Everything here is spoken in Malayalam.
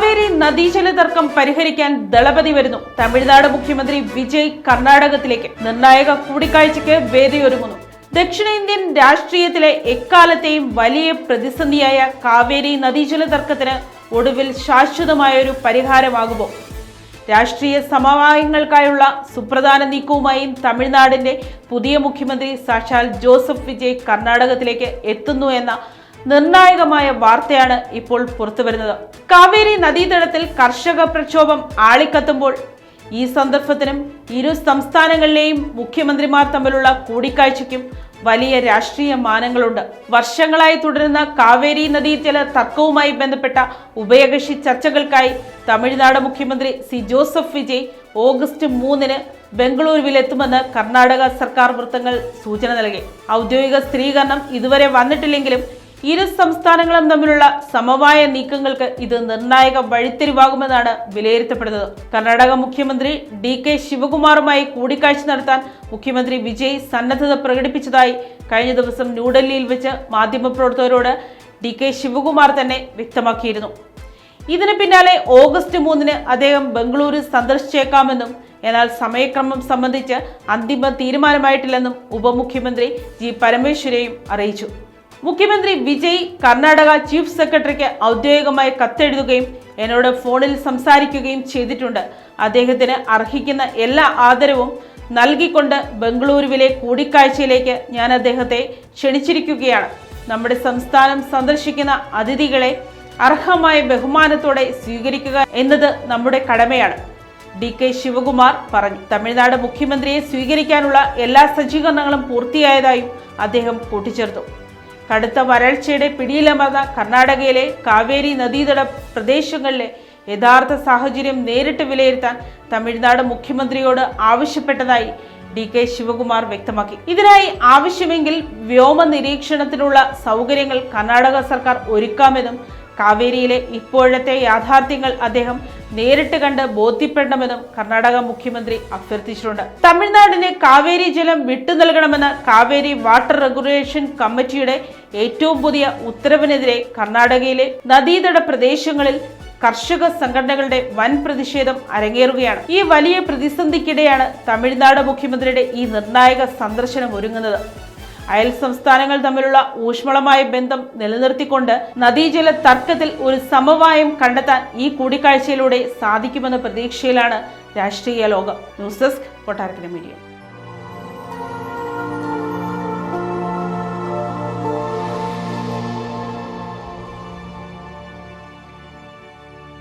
കാവേരി നദീജല തർക്കം പരിഹരിക്കാൻ ദളപതി വരുന്നു. തമിഴ്നാട് മുഖ്യമന്ത്രി വിജയ് കർണാടകത്തിലേക്ക്. നിർണായക കൂടിക്കാഴ്ചയ്ക്ക് വേദിയൊരുങ്ങുന്നു. ദക്ഷിണേന്ത്യൻ രാഷ്ട്രീയത്തിലെ എക്കാലത്തെയും വലിയ പ്രതിസന്ധിയായ കാവേരി നദീജല തർക്കത്തിന് ഒടുവിൽ ശാശ്വതമായ ഒരു പരിഹാരമാകുമോ? രാഷ്ട്രീയ സമവായങ്ങൾക്കായുള്ള സുപ്രധാന നീക്കവുമായി തമിഴ്നാടിന്റെ പുതിയ മുഖ്യമന്ത്രി സാക്ഷാൽ ജോസഫ് വിജയ് കർണാടകത്തിലേക്ക് എത്തുന്നു എന്ന നിർണായകമായ വാർത്തയാണ് ഇപ്പോൾ പുറത്തുവരുന്നത്. കാവേരി നദീതടത്തിൽ കർഷക പ്രക്ഷോഭം ആളിക്കത്തുമ്പോൾ ഈ സന്ദർഭത്തിനും ഇരു സംസ്ഥാനങ്ങളിലെയും മുഖ്യമന്ത്രിമാർ തമ്മിലുള്ള കൂടിക്കാഴ്ചയ്ക്കും വലിയ രാഷ്ട്രീയ മാനങ്ങളുണ്ട്. വർഷങ്ങളായി തുടരുന്ന കാവേരി നദീജല തർക്കവുമായി ബന്ധപ്പെട്ട ഉഭയകക്ഷി ചർച്ചകൾക്കായി തമിഴ്നാട് മുഖ്യമന്ത്രി ജോസഫ് വിജയ് ഓഗസ്റ്റ് 3-ന് ബംഗളൂരുവിലെത്തുമെന്ന് കർണാടക സർക്കാർ വൃത്തങ്ങൾ സൂചന നൽകി. ഔദ്യോഗിക സ്ഥിരീകരണം ഇതുവരെ വന്നിട്ടില്ലെങ്കിലും ഇരു സംസ്ഥാനങ്ങളും തമ്മിലുള്ള സമവായ നീക്കങ്ങൾക്ക് ഇത് നിർണായക വഴിത്തിരിവാകുമെന്നാണ് വിലയിരുത്തപ്പെടുന്നത്. കർണാടക മുഖ്യമന്ത്രി DK ശിവകുമാറുമായി കൂടിക്കാഴ്ച നടത്താൻ മുഖ്യമന്ത്രി വിജയ് സന്നദ്ധത പ്രകടിപ്പിച്ചതായി കഴിഞ്ഞ ദിവസം ന്യൂഡൽഹിയിൽ വെച്ച് മാധ്യമപ്രവർത്തകരോട് DK ശിവകുമാർ തന്നെ വ്യക്തമാക്കിയിരുന്നു. ഇതിന് പിന്നാലെ ഓഗസ്റ്റ് 3-ന് അദ്ദേഹം ബംഗളൂരു സന്ദർശിച്ചേക്കാമെന്നും എന്നാൽ സമയക്രമം സംബന്ധിച്ച് അന്തിമ തീരുമാനമായിട്ടില്ലെന്നും ഉപമുഖ്യമന്ത്രി G പരമേശ്വരയും അറിയിച്ചു. മുഖ്യമന്ത്രി വിജയ് കർണാടക ചീഫ് സെക്രട്ടറിക്ക് ഔദ്യോഗികമായി കത്തെഴുതുകയും എന്നോട് ഫോണിൽ സംസാരിക്കുകയും ചെയ്തിട്ടുണ്ട്. അദ്ദേഹത്തിന് അർഹിക്കുന്ന എല്ലാ ആദരവും നൽകിക്കൊണ്ട് ബംഗളൂരുവിലെ കൂടിക്കാഴ്ചയിലേക്ക് ഞാൻ അദ്ദേഹത്തെ ക്ഷണിച്ചിരിക്കുകയാണ്. നമ്മുടെ സംസ്ഥാനം സന്ദർശിക്കുന്ന അതിഥികളെ അർഹമായ ബഹുമാനത്തോടെ സ്വീകരിക്കുക എന്നത് നമ്മുടെ കടമയാണ്, DK ശിവകുമാർ പറഞ്ഞു. തമിഴ്നാട് മുഖ്യമന്ത്രിയെ സ്വീകരിക്കാനുള്ള എല്ലാ സജ്ജീകരണങ്ങളും പൂർത്തിയായതായും അദ്ദേഹം കൂട്ടിച്ചേർത്തു. കടുത്ത വരൾച്ചയുടെ പിടിയിലമർന്ന കർണാടകയിലെ കാവേരി നദീതട പ്രദേശങ്ങളിലെ യഥാർത്ഥ സാഹചര്യം നേരിട്ട് വിലയിരുത്താൻ തമിഴ്നാട് മുഖ്യമന്ത്രിയോട് ആവശ്യപ്പെട്ടതായി DK ശിവകുമാർ വ്യക്തമാക്കി. ഇതിനായി ആവശ്യമെങ്കിൽ വ്യോമ നിരീക്ഷണത്തിനുള്ള സൗകര്യങ്ങൾ കർണാടക സർക്കാർ ഒരുക്കാമെന്നും കാവേരിയിലെ ഇപ്പോഴത്തെ യാഥാർത്ഥ്യങ്ങൾ അദ്ദേഹം നേരിട്ട് കണ്ട് ബോധ്യപ്പെടണമെന്നും കർണാടക മുഖ്യമന്ത്രി അഭ്യർത്ഥിച്ചിട്ടുണ്ട്. തമിഴ്നാടിന് കാവേരി ജലം വിട്ടു നൽകണമെന്ന കാവേരി വാട്ടർ റെഗുലേഷൻ കമ്മിറ്റിയുടെ ഏറ്റവും പുതിയ ഉത്തരവിനെതിരെ കർണാടകയിലെ നദീതട പ്രദേശങ്ങളിൽ കർഷക സംഘടനകളുടെ വൻ പ്രതിഷേധം അരങ്ങേറുകയാണ്. ഈ വലിയ പ്രതിസന്ധിക്കിടെയാണ് തമിഴ്നാട് മുഖ്യമന്ത്രിയുടെ ഈ നിർണായക സന്ദർശനം ഒരുങ്ങുന്നത്. അയൽ സംസ്ഥാനങ്ങൾ തമ്മിലുള്ള ഊഷ്മളമായ ബന്ധം നിലനിർത്തിക്കൊണ്ട് നദീജല തർക്കത്തിൽ ഒരു സമവായം കണ്ടെത്താൻ ഈ കൂടിക്കാഴ്ചയിലൂടെ സാധിക്കുമെന്ന പ്രതീക്ഷയിലാണ് രാഷ്ട്രീയ ലോകം. News desk Kottarakkara media.